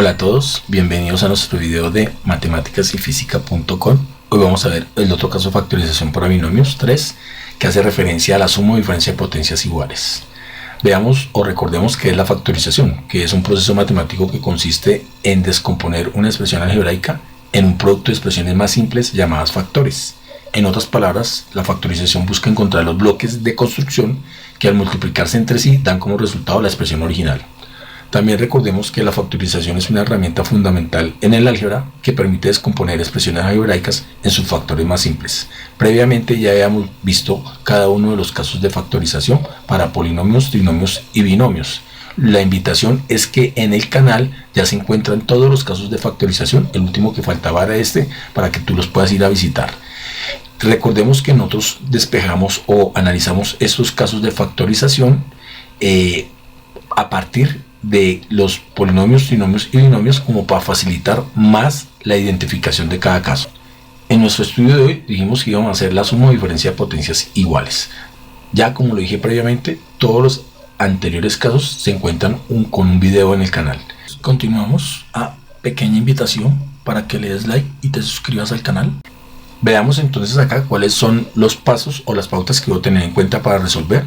Hola a todos, bienvenidos a nuestro video de matemáticasyfísica.com. Hoy vamos a ver el otro caso de factorización para binomios 3, que hace referencia a la suma o diferencia de potencias iguales. Veamos o recordemos qué es la factorización, que es un proceso matemático que consiste en descomponer una expresión algebraica en un producto de expresiones más simples llamadas factores. En otras palabras, la factorización busca encontrar los bloques de construcción que al multiplicarse entre sí dan como resultado la expresión original. También recordemos que la factorización es una herramienta fundamental en el álgebra que permite descomponer expresiones algebraicas en sus factores más simples. Previamente ya habíamos visto cada uno de los casos de factorización para polinomios, trinomios y binomios. La invitación es que en el canal ya se encuentran todos los casos de factorización, el último que faltaba era este, para que tú los puedas ir a visitar. Recordemos que nosotros despejamos o analizamos estos casos de factorización a partir de los polinomios, trinomios y binomios como para facilitar más la identificación de cada caso. En nuestro estudio de hoy dijimos que íbamos a hacer la suma o diferencia de potencias iguales. Ya como lo dije previamente, todos los anteriores casos se encuentran con un video en el canal. Continuamos a pequeña invitación para que le des like y te suscribas al canal. Veamos entonces acá cuáles son los pasos o las pautas que debo tener en cuenta para resolver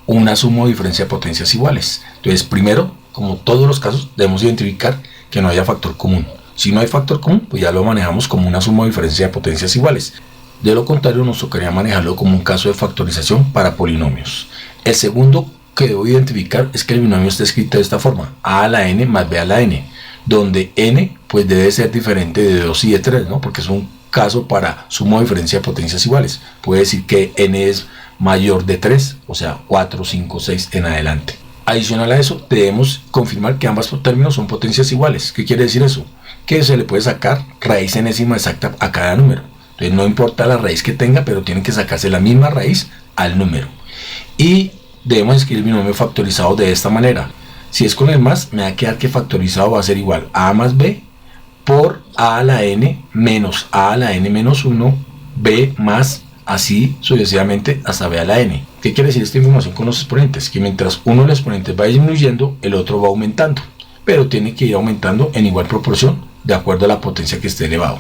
una suma o diferencia de potencias iguales. Entonces, primero, como todos los casos, debemos identificar que no haya factor común. Si no hay factor común, pues ya lo manejamos como una suma o diferencia de potencias iguales. De lo contrario, nos tocaría manejarlo como un caso de factorización para polinomios. El segundo que debo identificar es que el binomio está escrito de esta forma: a a la n más b a la n, donde n pues debe ser diferente de 2 y de 3, ¿no? Porque es un caso para suma o diferencia de potencias iguales. Puede decir que n es mayor de 3, o sea 4, 5, 6 en adelante. Adicional a eso, debemos confirmar que ambos términos son potencias iguales. ¿Qué quiere decir eso? Que se le puede sacar raíz enésima exacta a cada número. Entonces no importa la raíz que tenga, pero tiene que sacarse la misma raíz al número. Y debemos escribir el binomio factorizado de esta manera. Si es con el más, me va a quedar que factorizado va a ser igual a más b por a a la n menos a a la n menos 1, b más, así sucesivamente hasta b a la n. ¿Qué quiere decir esta información con los exponentes? Que mientras uno de los exponentes va disminuyendo, el otro va aumentando, pero tiene que ir aumentando en igual proporción de acuerdo a la potencia que esté elevado.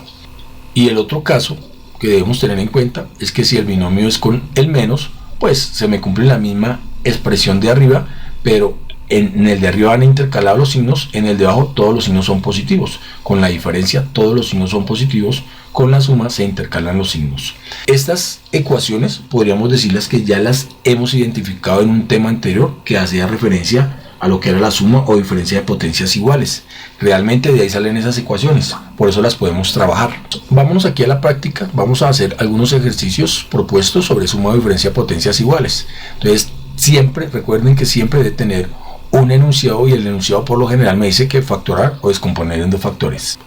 Y el otro caso que debemos tener en cuenta es que si el binomio es con el menos, pues se me cumple la misma expresión de arriba, pero en el de arriba van intercalados los signos, en el de abajo todos los signos son positivos. Con la diferencia todos los signos son positivos, con la suma se intercalan los signos. Estas ecuaciones podríamos decirles que ya las hemos identificado en un tema anterior que hacía referencia a lo que era la suma o diferencia de potencias iguales. Realmente de ahí salen esas ecuaciones, por eso las podemos trabajar. Vámonos aquí a la práctica, vamos a hacer algunos ejercicios propuestos sobre suma o diferencia de potencias iguales. Entonces siempre, recuerden que siempre debe tener un enunciado y el enunciado por lo general me dice que factorar o descomponer en dos factores.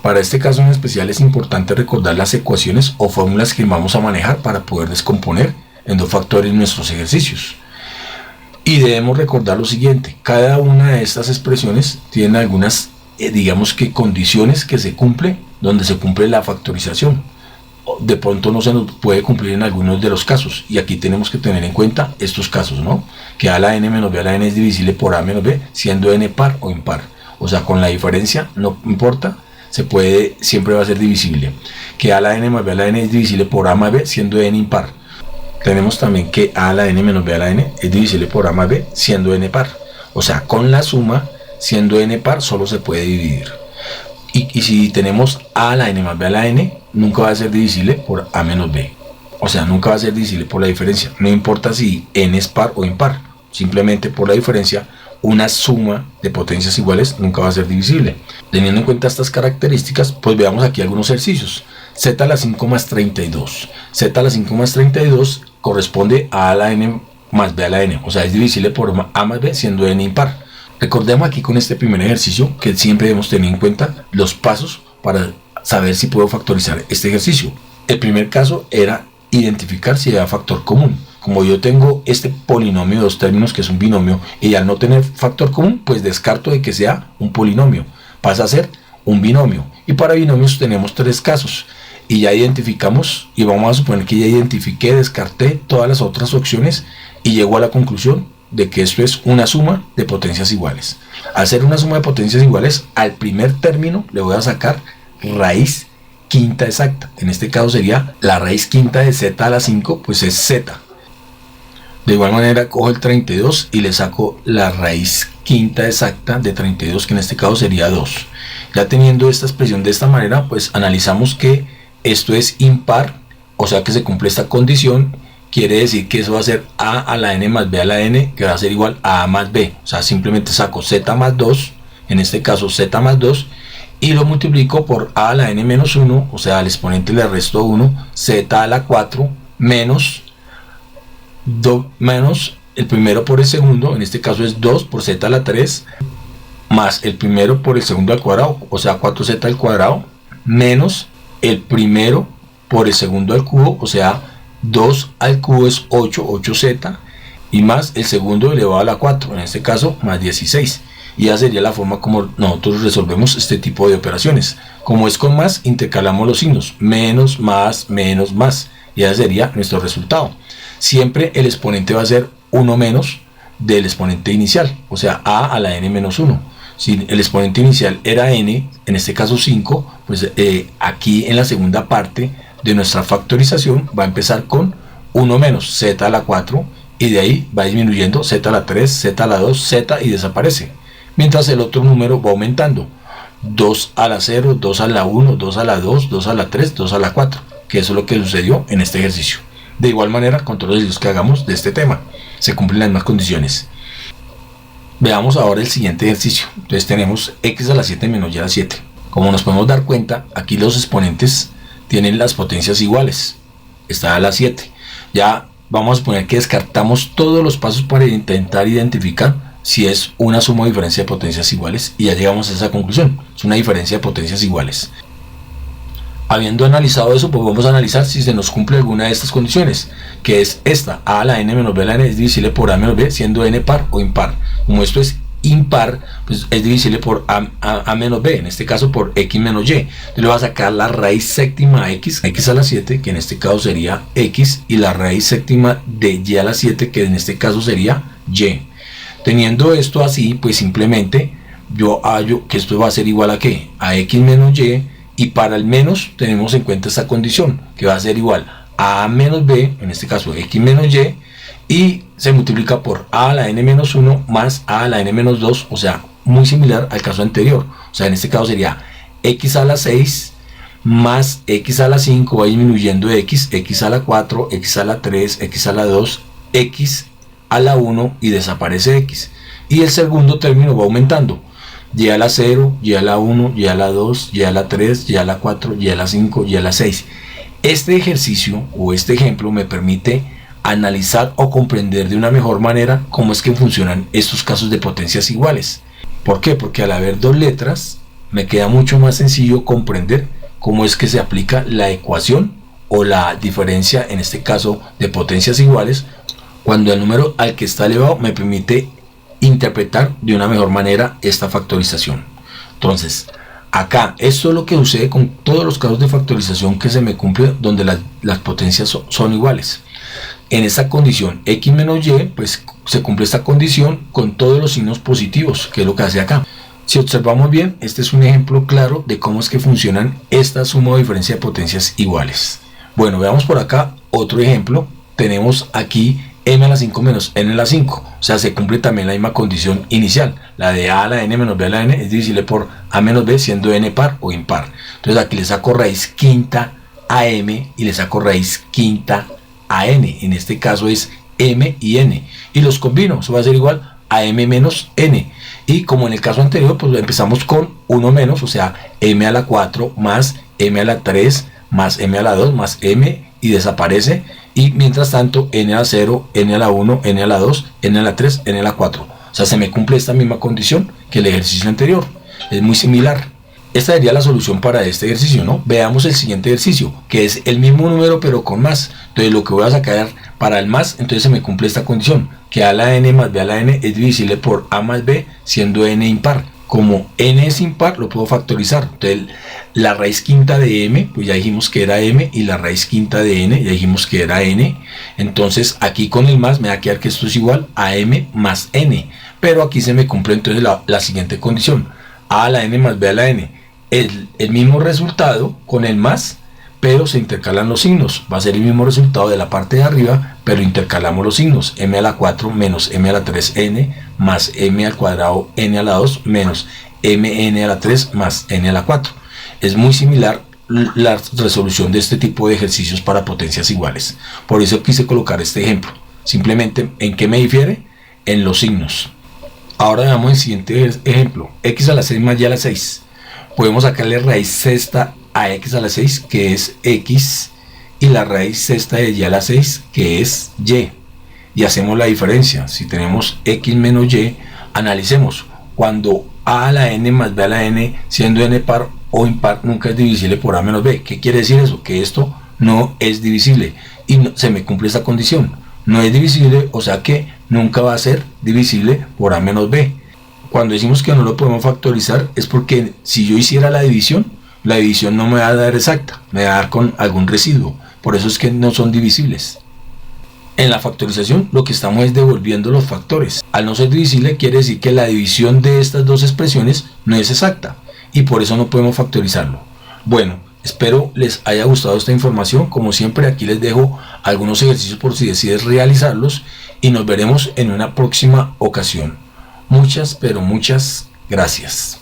Para este caso en especial es importante recordar las ecuaciones o fórmulas que vamos a manejar para poder descomponer en dos factores nuestros ejercicios. Y debemos recordar lo siguiente: cada una de estas expresiones tiene algunas, digamos que condiciones que se cumplen, donde se cumple la factorización. De pronto no se nos puede cumplir en algunos de los casos, y aquí tenemos que tener en cuenta estos casos, ¿no? Que a la n menos b a la n es divisible por a menos b, siendo n par o impar. O sea, con la diferencia no importa, siempre va a ser divisible. Que a la n más b a la n es divisible por a más b, siendo n impar. Tenemos también que a la n menos b a la n es divisible por a más b, siendo n par. O sea, con la suma, siendo n par, solo se puede dividir. Y si tenemos a la n más b a la n, nunca va a ser divisible por a menos b. O sea, nunca va a ser divisible por la diferencia. No importa si n es par o impar. Simplemente por la diferencia, una suma de potencias iguales nunca va a ser divisible. Teniendo en cuenta estas características, pues veamos aquí algunos ejercicios. Z a la 5 más 32. Z a la 5 más 32 corresponde a la n más b a la n. O sea, es divisible por a más b, siendo n impar. Recordemos aquí con este primer ejercicio que siempre debemos tener en cuenta los pasos para saber si puedo factorizar este ejercicio. El primer caso era identificar si hay factor común. Como yo tengo este polinomio de dos términos que es un binomio, y al no tener factor común, pues descarto de que sea un polinomio, pasa a ser un binomio. Y para binomios tenemos tres casos, y ya identificamos, y vamos a suponer que ya identifiqué, descarté todas las otras opciones y llego a la conclusión de que esto es una suma de potencias iguales. Al ser una suma de potencias iguales, al primer término le voy a sacar raíz quinta exacta. En este caso sería la raíz quinta de z a la 5, pues es z. De igual manera cojo el 32 y le saco la raíz quinta exacta de 32, que en este caso sería 2. Ya teniendo esta expresión de esta manera, pues analizamos que esto es impar, o sea que se cumple esta condición. Quiere decir que eso va a ser a a la n más b a la n, que va a ser igual a más b. O sea, simplemente saco z más 2, en este caso z más 2, y lo multiplico por a la n menos 1, o sea, al exponente le resto 1, z a la 4 menos el primero por el segundo, en este caso es 2 por z a la 3, más el primero por el segundo al cuadrado, o sea 4z al cuadrado, menos el primero por el segundo al cubo, o sea 2 al cubo es 8, 8z, y más el segundo elevado a la 4, en este caso más 16. Y ya sería la forma como nosotros resolvemos este tipo de operaciones. Como es con más, intercalamos los signos, menos, más, y ya sería nuestro resultado. Siempre el exponente va a ser 1 menos del exponente inicial, o sea a a la n menos 1. Si el exponente inicial era n, en este caso 5, pues aquí en la segunda parte de nuestra factorización va a empezar con 1 menos z a la 4, y de ahí va disminuyendo z a la 3, z a la 2, z, y desaparece. Mientras el otro número va aumentando, 2 a la 0, 2 a la 1, 2 a la 2, 2 a la 3, 2 a la 4, que eso es lo que sucedió en este ejercicio. De igual manera, con todos los ejercicios que hagamos de este tema, se cumplen las mismas condiciones. Veamos ahora el siguiente ejercicio. Entonces tenemos x a la 7 menos y a la 7. Como nos podemos dar cuenta, aquí los exponentes tienen las potencias iguales. Está a la 7. Ya vamos a suponer que descartamos todos los pasos para intentar identificar si es una suma o diferencia de potencias iguales, y ya llegamos a esa conclusión. Es una diferencia de potencias iguales. Habiendo analizado eso, pues vamos a analizar si se nos cumple alguna de estas condiciones, que es esta: a a la n menos b a la n es divisible por a menos b, siendo n par o impar. Como esto es impar, pues es divisible por a menos b, en este caso por x menos y. Entonces le voy a sacar la raíz séptima a x a la 7, que en este caso sería x, y la raíz séptima de y a la 7, que en este caso sería y. Teniendo esto así, pues simplemente yo hallo que esto va a ser igual a ¿qué? A x menos y, y para el menos tenemos en cuenta esta condición, que va a ser igual a menos b, en este caso x menos y se multiplica por a la n menos 1 más a la n menos 2, o sea, muy similar al caso anterior. O sea, en este caso sería x a la 6 más x a la 5, va disminuyendo x, x a la 4, x a la 3, x a la 2, x a la 1, y desaparece x. Y el segundo término va aumentando, y a la 0, y a la 1, y a la 2, y a la 3, y a la 4, y a la 5, y a la 6. Este ejercicio o este ejemplo me permite analizar o comprender de una mejor manera cómo es que funcionan estos casos de potencias iguales. ¿Por qué? Porque al haber dos letras me queda mucho más sencillo comprender cómo es que se aplica la ecuación o la diferencia, en este caso de potencias iguales, cuando el número al que está elevado me permite interpretar de una mejor manera esta factorización. Entonces, acá, esto es lo que sucede con todos los casos de factorización que se me cumple donde las potencias son iguales. En esta condición x menos y, pues se cumple esta condición con todos los signos positivos, que es lo que hace acá. Si observamos bien, este es un ejemplo claro de cómo es que funcionan esta suma o diferencia de potencias iguales. Bueno, veamos por acá otro ejemplo. Tenemos aquí m a la 5 menos n a la 5, o sea, se cumple también la misma condición inicial, la de a la n menos b a la n es divisible por a menos b, siendo n par o impar. Entonces aquí le saco raíz quinta a m y le saco raíz quinta a n, en este caso es m y n, y los combino, eso va a ser igual a m menos n, y como en el caso anterior, pues empezamos con 1 menos, o sea, m a la 4 más m a la 3 más m a la 2 más m, y desaparece, y mientras tanto n a la 0, n a la 1, n a la 2, n a la 3, n a la 4. O sea, se me cumple esta misma condición que el ejercicio anterior. Es muy similar. Esta sería la solución para este ejercicio, ¿no? Veamos el siguiente ejercicio, que es el mismo número pero con más. Entonces lo que voy a sacar para el más, entonces se me cumple esta condición, que a la n más b a la n es divisible por a más b, siendo n impar. Como n es impar, lo puedo factorizar. Entonces, la raíz quinta de m, pues ya dijimos que era m, y la raíz quinta de n, ya dijimos que era n. Entonces, aquí con el más me va a quedar que esto es igual a m más n. Pero aquí se me cumple entonces la siguiente condición. A a la n más b a la n. El mismo resultado con el más, pero se intercalan los signos. Va a ser el mismo resultado de la parte de arriba, pero intercalamos los signos. M a la 4 menos M a la 3n más M al cuadrado n a la 2 menos Mn a la 3 más n a la 4. Es muy similar la resolución de este tipo de ejercicios para potencias iguales. Por eso quise colocar este ejemplo. Simplemente, ¿en qué me difiere? En los signos. Ahora veamos el siguiente ejemplo. X a la 6 más y a la 6. Podemos sacarle raíz sexta a x a la 6, que es x, y la raíz sexta de y a la 6, que es y. Y hacemos la diferencia. Si tenemos x menos y, analicemos. Cuando a a la n más b a la n, siendo n par o impar, nunca es divisible por a menos b. ¿Qué quiere decir eso? Que esto no es divisible. Y no, se me cumple esta condición. No es divisible, o sea que nunca va a ser divisible por a menos b. Cuando decimos que no lo podemos factorizar, es porque si yo hiciera la división no me va a dar exacta, me va a dar con algún residuo. Por eso es que no son divisibles. En la factorización lo que estamos es devolviendo los factores. Al no ser divisible quiere decir que la división de estas dos expresiones no es exacta, y por eso no podemos factorizarlo. Bueno, espero les haya gustado esta información. Como siempre, aquí les dejo algunos ejercicios por si decides realizarlos, y nos veremos en una próxima ocasión. Muchas, pero muchas gracias.